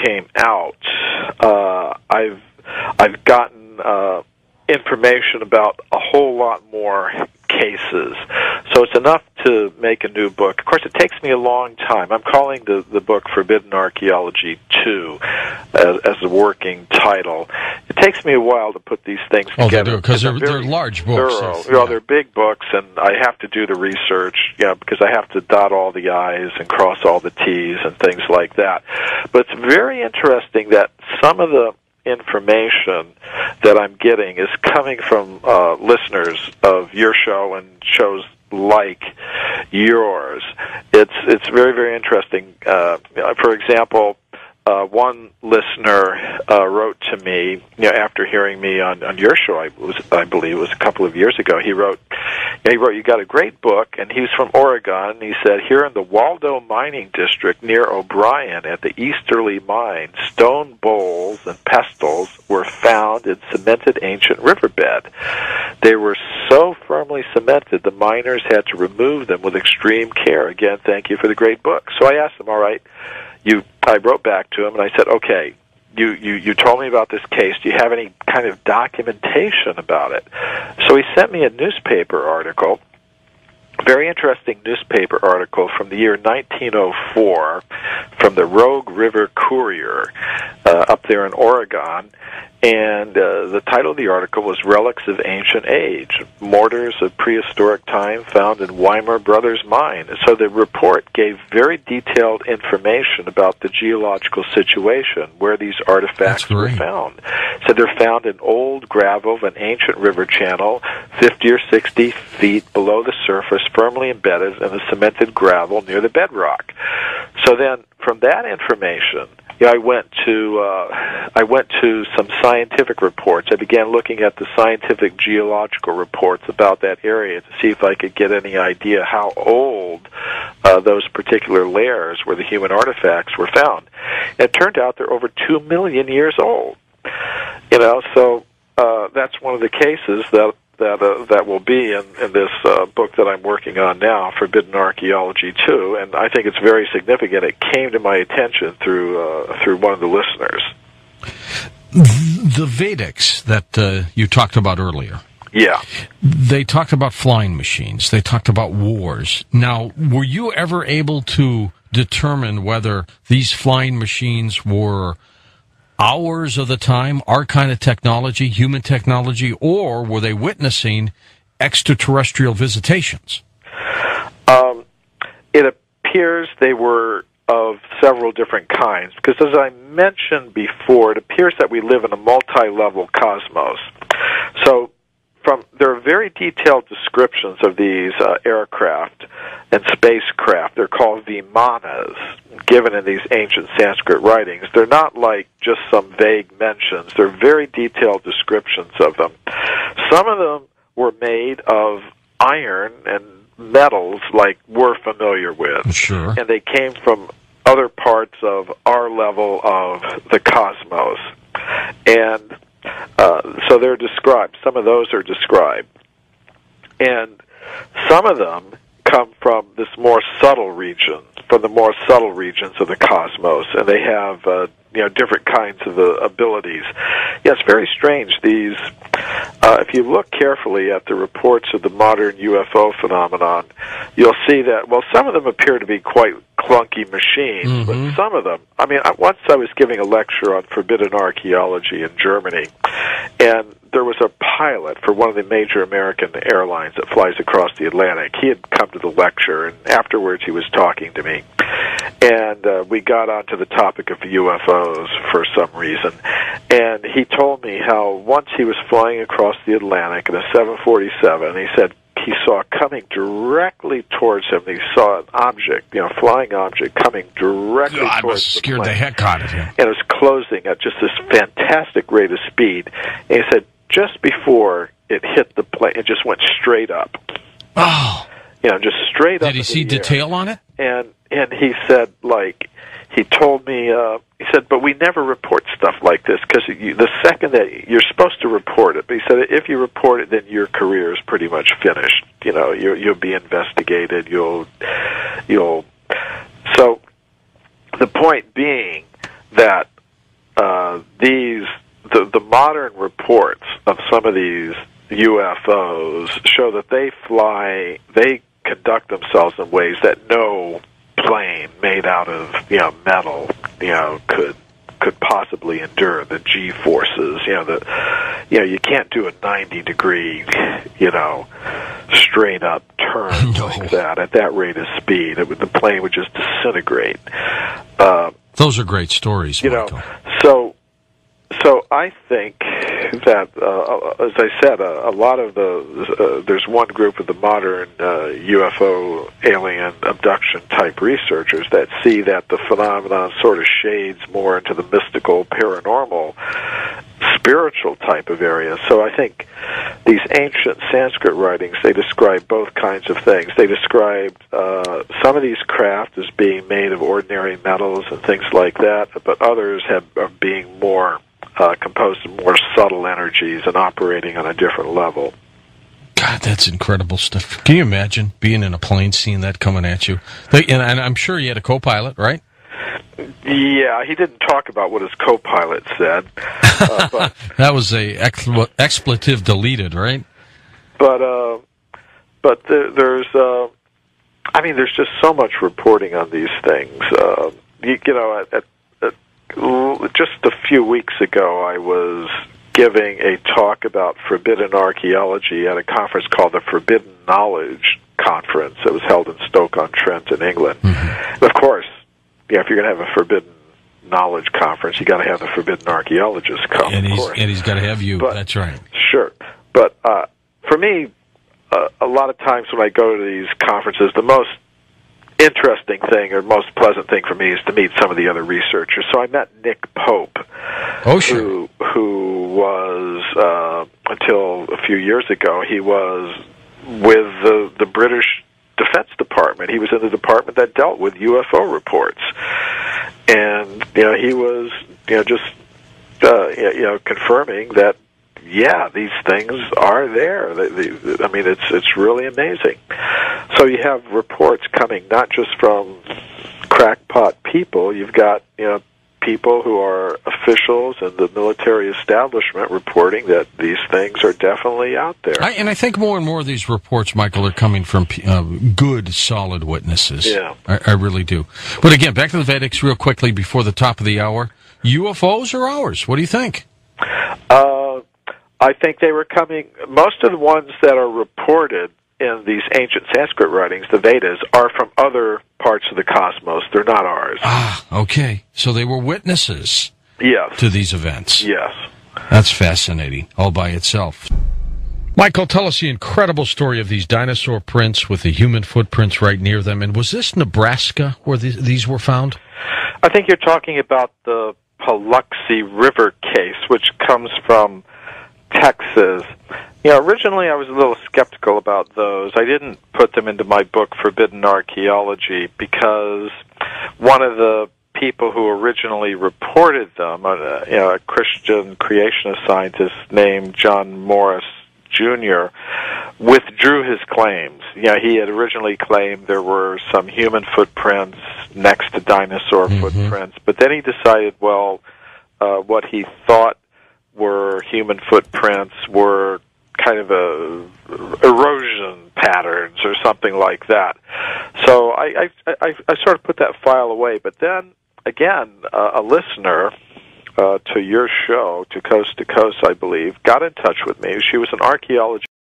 came out, I've gotten information about a whole lot more cases. So it's enough to make a new book. Of course, it takes me a long time. I'm calling the book Forbidden Archaeology 2 as the working title. It takes me a while to put these things together. Oh, they do, because they're large books. Thorough. Yeah. They're big books, and I have to do the research, because I have to dot all the I's and cross all the T's and things like that. But it's very interesting that some of the information that I'm getting is coming from listeners of your show and shows like yours. It's very, very interesting. For example, one listener wrote to me, after hearing me on your show. I believe it was a couple of years ago. He wrote, "You got a great book," and he was from Oregon. And he said, "Here in the Waldo Mining District near O'Brien at the Easterly Mine, stone bowls and pestles were found in cemented ancient riverbed. They were so firmly cemented the miners had to remove them with extreme care. Again, thank you for the great book." So I asked him, all right, I wrote back to him and I said, okay, you told me about this case. Do you have any kind of documentation about it? So he sent me a newspaper article, very interesting newspaper article from the year 1904 from the Rogue River Courier up there in Oregon. And the title of the article was Relics of Ancient Age, Mortars of Prehistoric Time Found in Weimer Brothers Mine. So the report gave very detailed information about the geological situation where these artifacts were found. So they're found in old gravel of an ancient river channel, 50 or 60 feet below the surface, firmly embedded in the cemented gravel near the bedrock. So then, from that information, I went to some scientific reports. I began looking at the scientific geological reports about that area to see if I could get any idea how old those particular layers where the human artifacts were found. It turned out they're over 2 million years old. So that's one of the cases that will be in this book that I'm working on now, Forbidden Archaeology 2, and I think it's very significant. It came to my attention through one of the listeners. The Vedics that you talked about earlier. Yeah. They talked about flying machines. They talked about wars. Now, were you ever able to determine whether these flying machines were hours of the time, our kind of technology, human technology, or were they witnessing extraterrestrial visitations? It appears they were of several different kinds, because as I mentioned before, it appears that we live in a multi-level cosmos. So there are very detailed descriptions of these aircraft and spacecraft. They're called vimanas, given in these ancient Sanskrit writings. They're not like just some vague mentions. They're very detailed descriptions of them. Some of them were made of iron and metals like we're familiar with. Sure. And they came from other parts of our level of the cosmos. And so they're described. Some of those are described. And some of them come from this more subtle region, from the more subtle regions of the cosmos, and they have different kinds of abilities. Yeah, it's very strange. These, if you look carefully at the reports of the modern UFO phenomenon, you'll see that, well, some of them appear to be quite clunky machines, but some of them, once I was giving a lecture on forbidden archaeology in Germany, and there was a pilot for one of the major American airlines that flies across the Atlantic. He had come to the lecture, and afterwards he was talking to me. And we got onto the topic of UFOs for some reason. And he told me how once he was flying across the Atlantic in a 747, he said he saw coming directly towards him, he saw an object, flying object coming directly towards him. God, scared the heck out of him. And it was closing at just this fantastic rate of speed. And he said, just before it hit the plane, it just went straight up. Oh. Just straight up. Did he see detail on it? And he said, he told me, he said, but we never report stuff like this, because the second that you're supposed to report it, but he said, if you report it, then your career is pretty much finished. You'll be investigated. So the point being that the modern reports of some of these UFOs show that they conduct themselves in ways that no plane made out of metal could possibly endure the G forces. You can't do a 90-degree straight up turn like that at that rate of speed. The plane would just disintegrate. Those are great stories, Michael. So I think that, as I said, a lot of there's one group of the modern UFO alien abduction type researchers that see that the phenomenon sort of shades more into the mystical, paranormal, spiritual type of area. So I think these ancient Sanskrit writings, they describe both kinds of things. They described some of these craft as being made of ordinary metals and things like that, but others are being more composed of more subtle energies and operating on a different level. God, that's incredible stuff. Can you imagine being in a plane, seeing that coming at you? And I'm sure you had a co-pilot, right? Yeah, he didn't talk about what his co-pilot said. But that was a expletive deleted, right? But there's just so much reporting on these things. Just a few weeks ago, I was giving a talk about forbidden archaeology at a conference called the Forbidden Knowledge Conference that was held in Stoke-on-Trent in England. Mm-hmm. Of course, if you're going to have a forbidden knowledge conference, you got to have the forbidden archaeologist come. And he's got to have you. That's right. Sure, but for me, a lot of times when I go to these conferences, the most interesting thing or most pleasant thing for me is to meet some of the other researchers. So I met Nick Pope, who was until a few years ago he was with the British Defense Department. He was in the department that dealt with UFO reports, and he was just confirming that these things are there. It's really amazing. So you have reports coming not just from crackpot people. You've got people who are officials in the military establishment reporting that these things are definitely out there. And I think more and more of these reports, Michael, are coming from good, solid witnesses. Yeah, I really do. But again, back to the Vedics real quickly before the top of the hour. UFOs or ours? What do you think? I think they were coming. Most of the ones that are reported in these ancient Sanskrit writings, the Vedas, are from other parts of the cosmos. They're not ours. Ah, okay. So they were witnesses to these events. Yes. That's fascinating all by itself. Michael, tell us the incredible story of these dinosaur prints with the human footprints right near them. And was this Nebraska where these were found? I think you're talking about the Paluxy River case, which comes from Texas. Originally I was a little skeptical about those. I didn't put them into my book, Forbidden Archaeology, because one of the people who originally reported them, a Christian creationist scientist named John Morris Jr., withdrew his claims. He had originally claimed there were some human footprints next to dinosaur footprints, but then he decided, what he thought were human footprints were kind of erosion patterns or something like that. So I sort of put that file away. But then, again, a listener to your show, to Coast, I believe, got in touch with me. She was an archaeologist